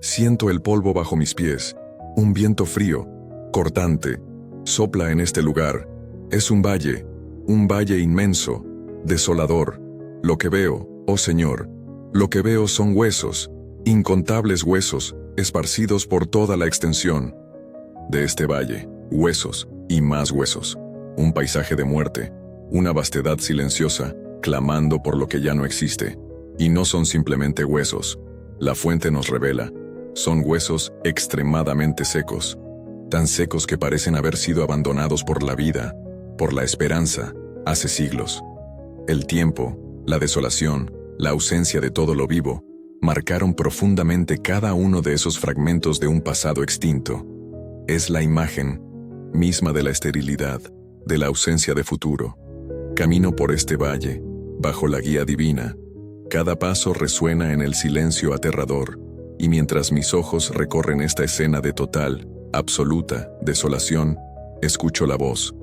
Siento el polvo bajo mis pies. Un viento frío, cortante, sopla en este lugar. Es un valle inmenso, desolador. Lo que veo, oh Señor, lo que veo son huesos, incontables huesos, esparcidos por toda la extensión de este valle. Huesos y más huesos. Un paisaje de muerte, una vastedad silenciosa, clamando por lo que ya no existe. Y no son simplemente huesos. La fuente nos revela. Son huesos extremadamente secos. Tan secos que parecen haber sido abandonados por la vida, por la esperanza, hace siglos. El tiempo, la desolación, la ausencia de todo lo vivo, marcaron profundamente cada uno de esos fragmentos de un pasado extinto. Es la imagen misma de la esterilidad, de la ausencia de futuro. Camino por este valle, bajo la guía divina. Cada paso resuena en el silencio aterrador, y mientras mis ojos recorren esta escena de total, absoluta desolación, escucho la voz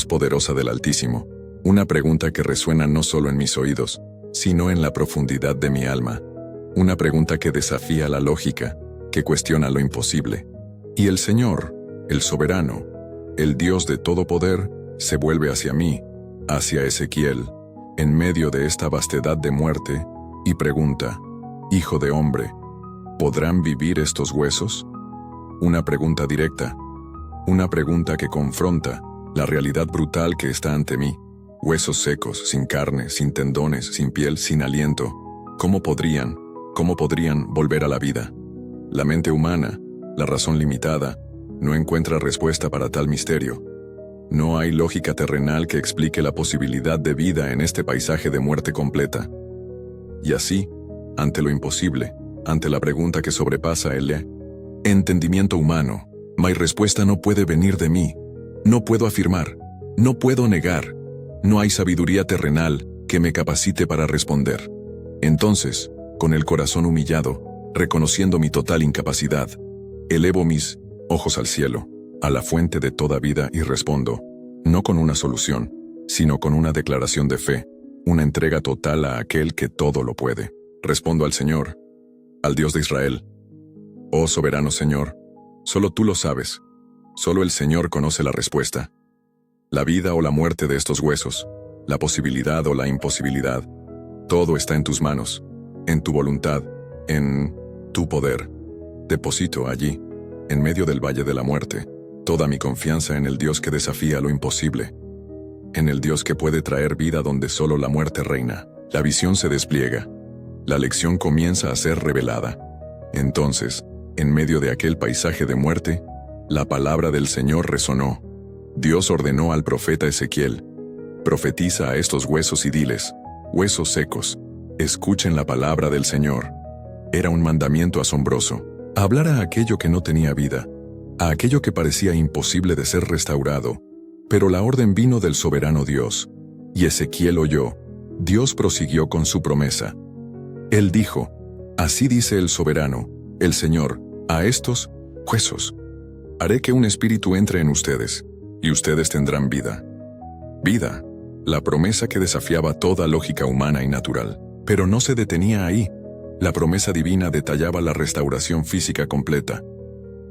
poderosa del Altísimo, una pregunta que resuena no solo en mis oídos, sino en la profundidad de mi alma, una pregunta que desafía la lógica, que cuestiona lo imposible. Y el Señor, el soberano, el Dios de todo poder, se vuelve hacia mí, hacia Ezequiel, en medio de esta vastedad de muerte, y pregunta: Hijo de hombre, ¿podrán vivir estos huesos? Una pregunta directa, una pregunta que confronta la realidad brutal que está ante mí. Huesos secos, sin carne, sin tendones, sin piel, sin aliento. ¿Cómo podrían volver a la vida? La mente humana, la razón limitada, no encuentra respuesta para tal misterio. No hay lógica terrenal que explique la posibilidad de vida en este paisaje de muerte completa. Y así, ante lo imposible, ante la pregunta que sobrepasa el entendimiento humano, mi respuesta no puede venir de mí. No puedo afirmar, no puedo negar, no hay sabiduría terrenal que me capacite para responder. Entonces, con el corazón humillado, reconociendo mi total incapacidad, elevo mis ojos al cielo, a la fuente de toda vida, y respondo, no con una solución, sino con una declaración de fe, una entrega total a aquel que todo lo puede. Respondo al Señor, al Dios de Israel. Oh soberano Señor, solo tú lo sabes, solo el Señor conoce la respuesta. La vida o la muerte de estos huesos, la posibilidad o la imposibilidad, todo está en tus manos, en tu voluntad, en tu poder. Deposito allí, en medio del valle de la muerte, toda mi confianza en el Dios que desafía lo imposible, en el Dios que puede traer vida donde solo la muerte reina. La visión se despliega, la lección comienza a ser revelada. Entonces, en medio de aquel paisaje de muerte, la palabra del Señor resonó. Dios ordenó al profeta Ezequiel: profetiza a estos huesos y diles: huesos secos, escuchen la palabra del Señor. Era un mandamiento asombroso. Hablar a aquello que no tenía vida, a aquello que parecía imposible de ser restaurado. Pero la orden vino del soberano Dios, y Ezequiel oyó. Dios prosiguió con su promesa. Él dijo: así dice el soberano, el Señor, a estos huesos: haré que un espíritu entre en ustedes, y ustedes tendrán vida. Vida, la promesa que desafiaba toda lógica humana y natural. Pero no se detenía ahí. La promesa divina detallaba la restauración física completa.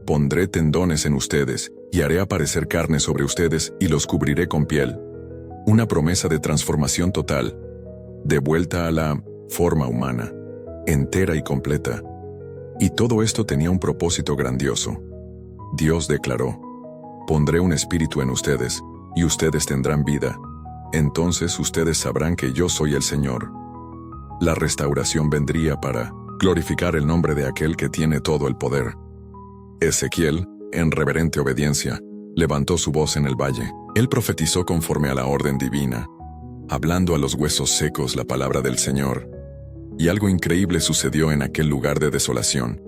Pondré tendones en ustedes, y haré aparecer carne sobre ustedes, y los cubriré con piel. Una promesa de transformación total, de vuelta a la forma humana, entera y completa. Y todo esto tenía un propósito grandioso. Dios declaró: pondré un espíritu en ustedes, y ustedes tendrán vida. Entonces ustedes sabrán que yo soy el Señor. La restauración vendría para glorificar el nombre de aquel que tiene todo el poder. Ezequiel, en reverente obediencia, levantó su voz en el valle. Él profetizó conforme a la orden divina, hablando a los huesos secos la palabra del Señor. Y algo increíble sucedió en aquel lugar de desolación.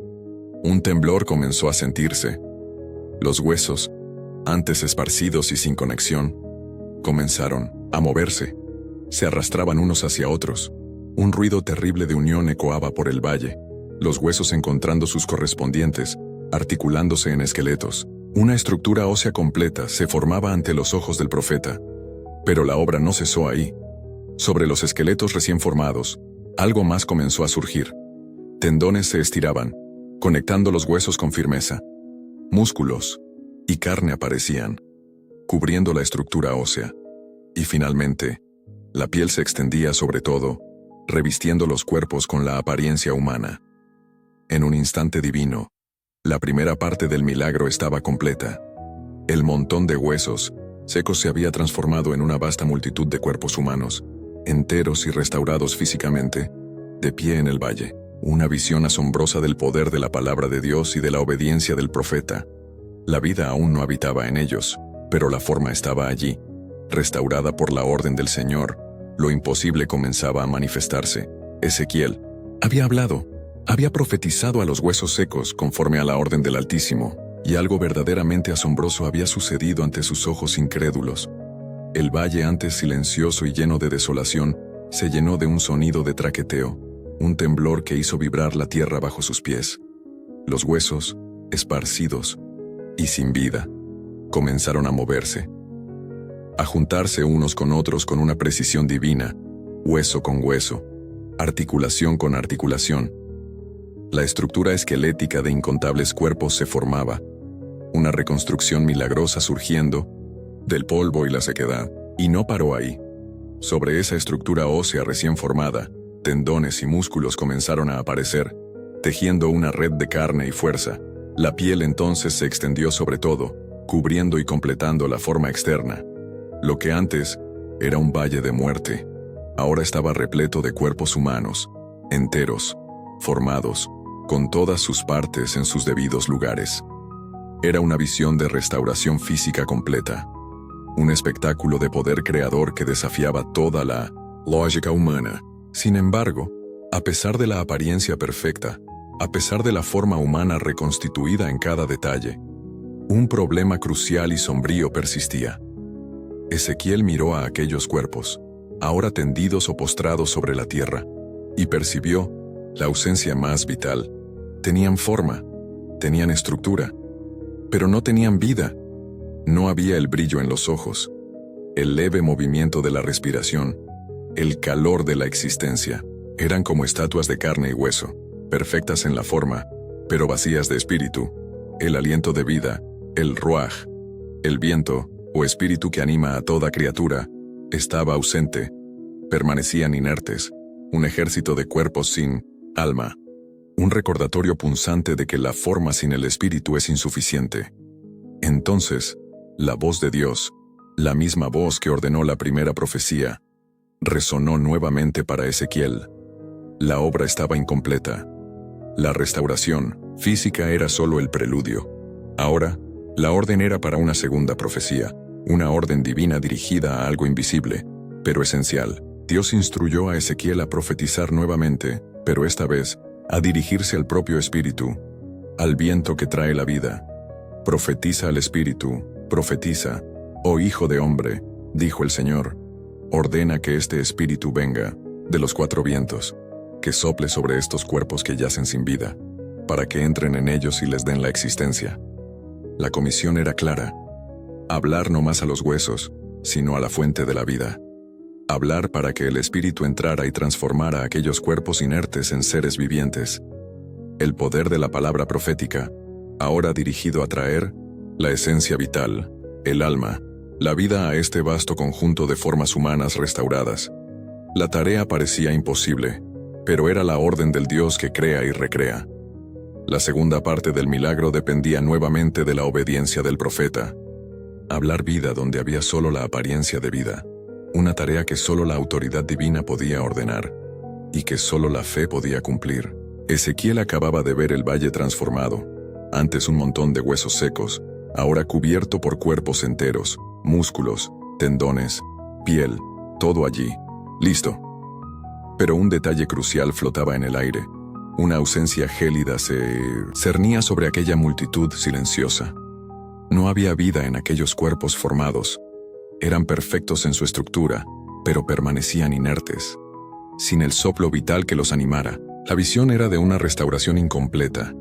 Un temblor comenzó a sentirse. Los huesos, antes esparcidos y sin conexión, comenzaron a moverse. Se arrastraban unos hacia otros. Un ruido terrible de unión ecoaba por el valle, los huesos encontrando sus correspondientes, articulándose en esqueletos. Una estructura ósea completa se formaba ante los ojos del profeta. Pero la obra no cesó ahí. Sobre los esqueletos recién formados, algo más comenzó a surgir. Tendones se estiraban, conectando los huesos con firmeza. Músculos y carne aparecían, cubriendo la estructura ósea. Y finalmente, la piel se extendía sobre todo, revistiendo los cuerpos con la apariencia humana. En un instante divino, la primera parte del milagro estaba completa. El montón de huesos secos se había transformado en una vasta multitud de cuerpos humanos, enteros y restaurados físicamente, de pie en el valle. Una visión asombrosa del poder de la palabra de Dios y de la obediencia del profeta. La vida aún no habitaba en ellos, pero la forma estaba allí, restaurada por la orden del Señor. Lo imposible comenzaba a manifestarse. Ezequiel había hablado, había profetizado a los huesos secos conforme a la orden del Altísimo, y algo verdaderamente asombroso había sucedido ante sus ojos incrédulos. El valle, antes silencioso y lleno de desolación, se llenó de un sonido de traqueteo, un temblor que hizo vibrar la tierra bajo sus pies. Los huesos, esparcidos y sin vida, comenzaron a moverse, a juntarse unos con otros con una precisión divina, hueso con hueso, articulación con articulación. La estructura esquelética de incontables cuerpos se formaba, una reconstrucción milagrosa surgiendo del polvo y la sequedad, y no paró ahí. Sobre esa estructura ósea recién formada, tendones y músculos comenzaron a aparecer, tejiendo una red de carne y fuerza. La piel entonces se extendió sobre todo, cubriendo y completando la forma externa. Lo que antes era un valle de muerte, ahora estaba repleto de cuerpos humanos, enteros, formados, con todas sus partes en sus debidos lugares. Era una visión de restauración física completa, un espectáculo de poder creador que desafiaba toda la lógica humana. Sin embargo, a pesar de la apariencia perfecta, a pesar de la forma humana reconstituida en cada detalle, un problema crucial y sombrío persistía. Ezequiel miró a aquellos cuerpos, ahora tendidos o postrados sobre la tierra, y percibió la ausencia más vital. Tenían forma, tenían estructura, pero no tenían vida. No había el brillo en los ojos, el leve movimiento de la respiración, el calor de la existencia. Eran como estatuas de carne y hueso, perfectas en la forma, pero vacías de espíritu. El aliento de vida, el ruaj, el viento o espíritu que anima a toda criatura, estaba ausente. Permanecían inertes, un ejército de cuerpos sin alma. Un recordatorio punzante de que la forma sin el espíritu es insuficiente. Entonces, la voz de Dios, la misma voz que ordenó la primera profecía, resonó nuevamente para Ezequiel. La obra estaba incompleta. La restauración física era solo el preludio. Ahora, la orden era para una segunda profecía, una orden divina dirigida a algo invisible, pero esencial. Dios instruyó a Ezequiel a profetizar nuevamente, pero esta vez, a dirigirse al propio espíritu, al viento que trae la vida. Profetiza al espíritu, profetiza, oh hijo de hombre, dijo el Señor. Ordena que este espíritu venga, de los cuatro vientos, que sople sobre estos cuerpos que yacen sin vida, para que entren en ellos y les den la existencia. La comisión era clara. Hablar no más a los huesos, sino a la fuente de la vida. Hablar para que el espíritu entrara y transformara aquellos cuerpos inertes en seres vivientes. El poder de la palabra profética, ahora dirigido a traer la esencia vital, el alma, la vida a este vasto conjunto de formas humanas restauradas. La tarea parecía imposible, pero era la orden del Dios que crea y recrea. La segunda parte del milagro dependía nuevamente de la obediencia del profeta. Hablar vida donde había solo la apariencia de vida. Una tarea que solo la autoridad divina podía ordenar, y que solo la fe podía cumplir. Ezequiel acababa de ver el valle transformado, antes un montón de huesos secos, ahora cubierto por cuerpos enteros, músculos, tendones, piel, todo allí, listo. Pero un detalle crucial flotaba en el aire. Una ausencia gélida se cernía sobre aquella multitud silenciosa. No había vida en aquellos cuerpos formados. Eran perfectos en su estructura, pero permanecían inertes, sin el soplo vital que los animara. La visión era de una restauración incompleta,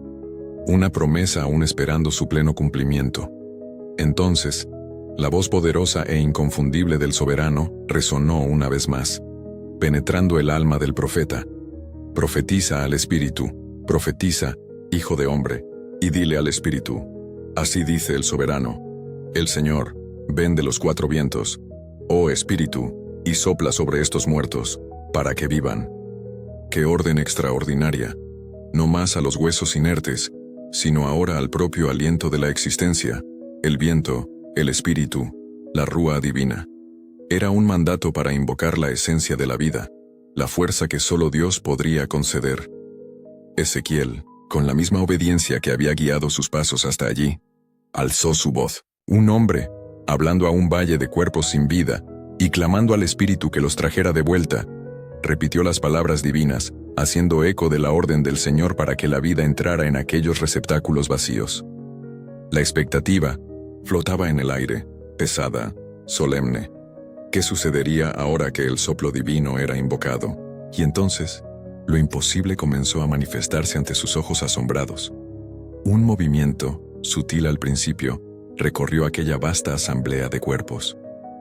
una promesa aún esperando su pleno cumplimiento. Entonces, la voz poderosa e inconfundible del soberano resonó una vez más, penetrando el alma del profeta. Profetiza al espíritu, profetiza, Hijo de hombre, y dile al espíritu, así dice el soberano, el Señor, ven de los 4 vientos, oh espíritu, y sopla sobre estos muertos, para que vivan. ¡Qué orden extraordinaria! No más a los huesos inertes, sino ahora al propio aliento de la existencia, el viento, el espíritu, la rúa divina. Era un mandato para invocar la esencia de la vida, la fuerza que solo Dios podría conceder. Ezequiel, con la misma obediencia que había guiado sus pasos hasta allí, alzó su voz, un hombre, hablando a un valle de cuerpos sin vida, y clamando al espíritu que los trajera de vuelta, repitió las palabras divinas, haciendo eco de la orden del Señor para que la vida entrara en aquellos receptáculos vacíos. La expectativa flotaba en el aire, pesada, solemne. ¿Qué sucedería ahora que el soplo divino era invocado? Y entonces, lo imposible comenzó a manifestarse ante sus ojos asombrados. Un movimiento, sutil al principio, recorrió aquella vasta asamblea de cuerpos.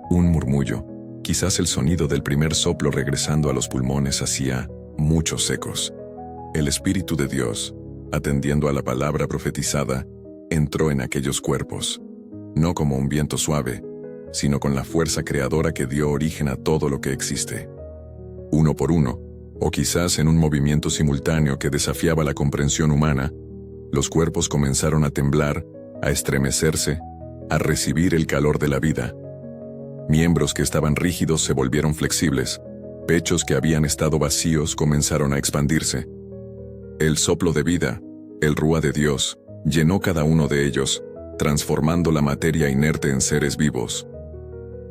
Un murmullo, quizás el sonido del primer soplo regresando a los pulmones hacía muchos ecos. El Espíritu de Dios, atendiendo a la palabra profetizada, entró en aquellos cuerpos, no como un viento suave, sino con la fuerza creadora que dio origen a todo lo que existe. Uno por uno, o quizás en un movimiento simultáneo que desafiaba la comprensión humana, los cuerpos comenzaron a temblar, a estremecerse, a recibir el calor de la vida. Miembros que estaban rígidos se volvieron flexibles, pechos que habían estado vacíos comenzaron a expandirse. El soplo de vida, el rúa de Dios, llenó cada uno de ellos, transformando la materia inerte en seres vivos.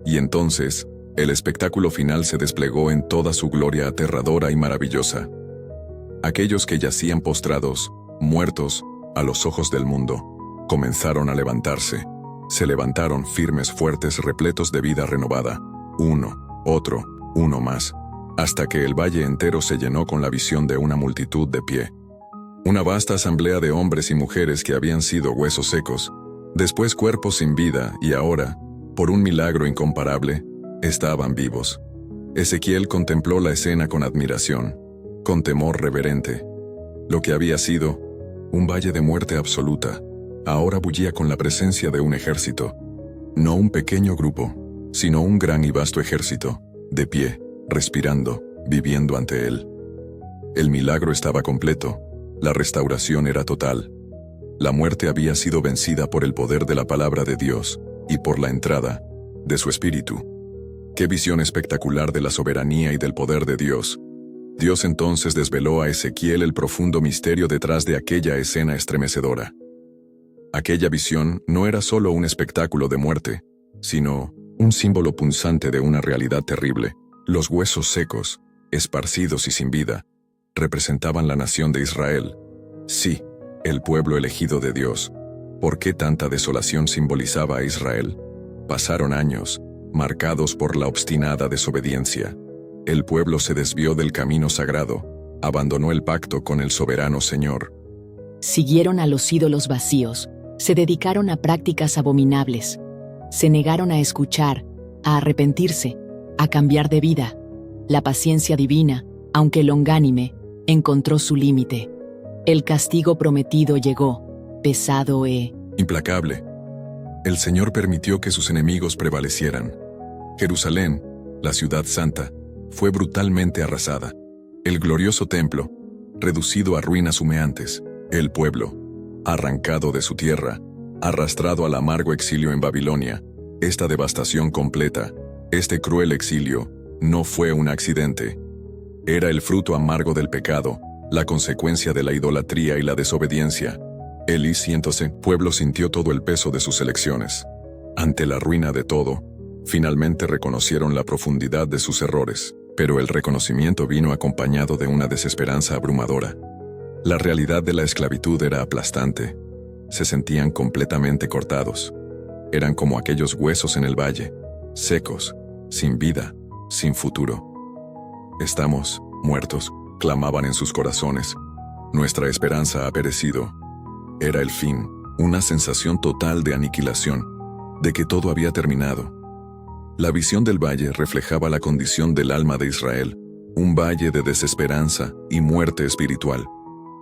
Y entonces, el espectáculo final se desplegó en toda su gloria aterradora y maravillosa. Aquellos que yacían postrados, muertos, a los ojos del mundo, comenzaron a levantarse. Se levantaron firmes, fuertes, repletos de vida renovada. Uno, otro, uno más, hasta que el valle entero se llenó con la visión de una multitud de pie. Una vasta asamblea de hombres y mujeres que habían sido huesos secos, después cuerpos sin vida y ahora, por un milagro incomparable, estaban vivos. Ezequiel contempló la escena con admiración, con temor reverente. Lo que había sido un valle de muerte absoluta, ahora bullía con la presencia de un ejército. No un pequeño grupo, sino un gran y vasto ejército, de pie, respirando, viviendo ante él. El milagro estaba completo, la restauración era total. La muerte había sido vencida por el poder de la palabra de Dios, y por la entrada de su Espíritu. ¡Qué visión espectacular de la soberanía y del poder de Dios! Dios entonces desveló a Ezequiel el profundo misterio detrás de aquella escena estremecedora. Aquella visión no era solo un espectáculo de muerte, sino un símbolo punzante de una realidad terrible. Los huesos secos, esparcidos y sin vida, representaban la nación de Israel. Sí, el pueblo elegido de Dios. ¿Por qué tanta desolación simbolizaba a Israel? Pasaron años, marcados por la obstinada desobediencia. El pueblo se desvió del camino sagrado, abandonó el pacto con el soberano Señor. Siguieron a los ídolos vacíos, se dedicaron a prácticas abominables, se negaron a escuchar, a arrepentirse, a cambiar de vida. La paciencia divina, aunque longánime, encontró su límite. El castigo prometido llegó, pesado e implacable. El Señor permitió que sus enemigos prevalecieran. Jerusalén, la ciudad santa, fue brutalmente arrasada. El glorioso templo, reducido a ruinas humeantes. El pueblo, arrancado de su tierra, arrastrado al amargo exilio en Babilonia. Esta devastación completa, este cruel exilio, no fue un accidente. Era el fruto amargo del pecado, la consecuencia de la idolatría y la desobediencia. El pueblo sintió todo el peso de sus elecciones. Ante la ruina de todo, finalmente reconocieron la profundidad de sus errores, pero el reconocimiento vino acompañado de una desesperanza abrumadora. La realidad de la esclavitud era aplastante. Se sentían completamente cortados. Eran como aquellos huesos en el valle, secos, sin vida, sin futuro. Estamos muertos, clamaban en sus corazones. Nuestra esperanza ha perecido. Era el fin, una sensación total de aniquilación, de que todo había terminado. La visión del valle reflejaba la condición del alma de Israel, un valle de desesperanza y muerte espiritual.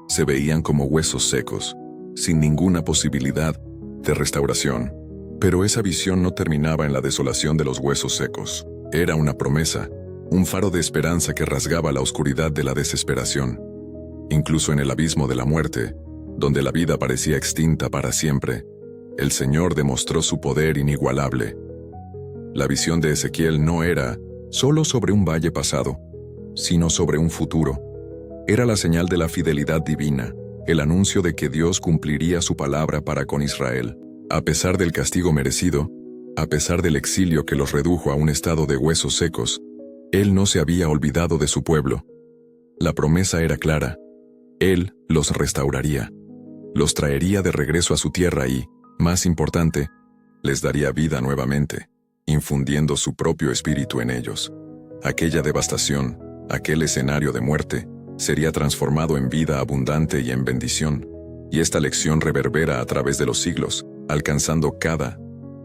se veían como huesos secos, sin ninguna posibilidad de restauración. Pero esa visión no terminaba en la desolación de los huesos secos. Era una promesa, un faro de esperanza que rasgaba la oscuridad de la desesperación. Incluso en el abismo de la muerte, donde la vida parecía extinta para siempre, el Señor demostró su poder inigualable. La visión de Ezequiel no era solo sobre un valle pasado, sino sobre un futuro. Era la señal de la fidelidad divina, el anuncio de que Dios cumpliría su palabra para con Israel. A pesar del castigo merecido, a pesar del exilio que los redujo a un estado de huesos secos, Él no se había olvidado de su pueblo. La promesa era clara. Él los restauraría. Los traería de regreso a su tierra y, más importante, les daría vida nuevamente, infundiendo su propio espíritu en ellos. Aquella devastación, aquel escenario de muerte, sería transformado en vida abundante y en bendición, y esta lección reverbera a través de los siglos, alcanzando cada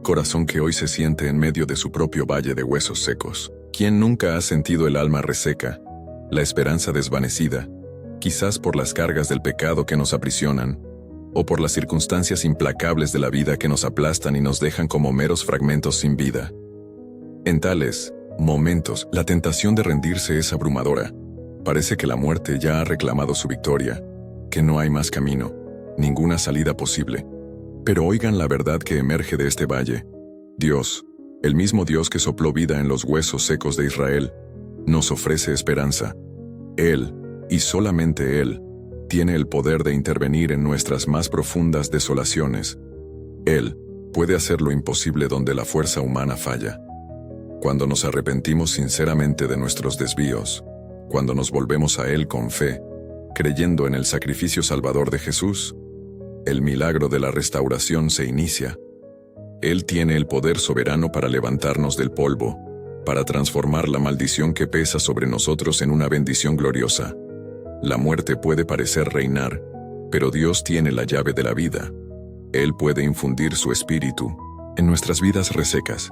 corazón que hoy se siente en medio de su propio valle de huesos secos. ¿Quién nunca ha sentido el alma reseca, la esperanza desvanecida, quizás por las cargas del pecado que nos aprisionan, o por las circunstancias implacables de la vida que nos aplastan y nos dejan como meros fragmentos sin vida? En tales momentos, la tentación de rendirse es abrumadora. Parece que la muerte ya ha reclamado su victoria, que no hay más camino, ninguna salida posible. Pero oigan la verdad que emerge de este valle. Dios, el mismo Dios que sopló vida en los huesos secos de Israel, nos ofrece esperanza. Él, y solamente Él, tiene el poder de intervenir en nuestras más profundas desolaciones. Él puede hacer lo imposible donde la fuerza humana falla. Cuando nos arrepentimos sinceramente de nuestros desvíos, cuando nos volvemos a Él con fe, creyendo en el sacrificio salvador de Jesús, el milagro de la restauración se inicia. Él tiene el poder soberano para levantarnos del polvo, para transformar la maldición que pesa sobre nosotros en una bendición gloriosa. La muerte puede parecer reinar, pero Dios tiene la llave de la vida. Él puede infundir su espíritu en nuestras vidas resecas,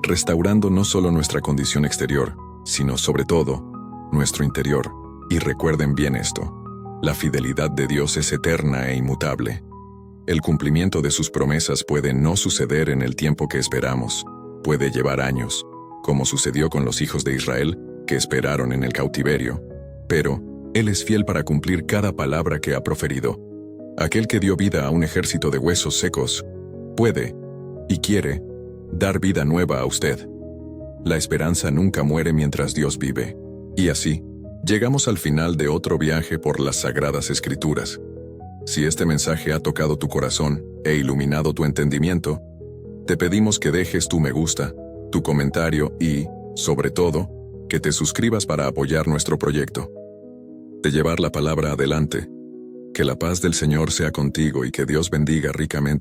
restaurando no solo nuestra condición exterior, sino sobre todo, nuestro interior. Y recuerden bien esto: la fidelidad de Dios es eterna e inmutable. El cumplimiento de sus promesas puede no suceder en el tiempo que esperamos, puede llevar años, como sucedió con los hijos de Israel, que esperaron en el cautiverio. Pero Él es fiel para cumplir cada palabra que ha proferido. Aquel que dio vida a un ejército de huesos secos, puede, y quiere, dar vida nueva a usted. La esperanza nunca muere mientras Dios vive. Y así, llegamos al final de otro viaje por las Sagradas Escrituras. Si este mensaje ha tocado tu corazón e iluminado tu entendimiento, te pedimos que dejes tu me gusta, tu comentario y, sobre todo, que te suscribas para apoyar nuestro proyecto. De llevar la palabra adelante. Que la paz del Señor sea contigo y que Dios bendiga ricamente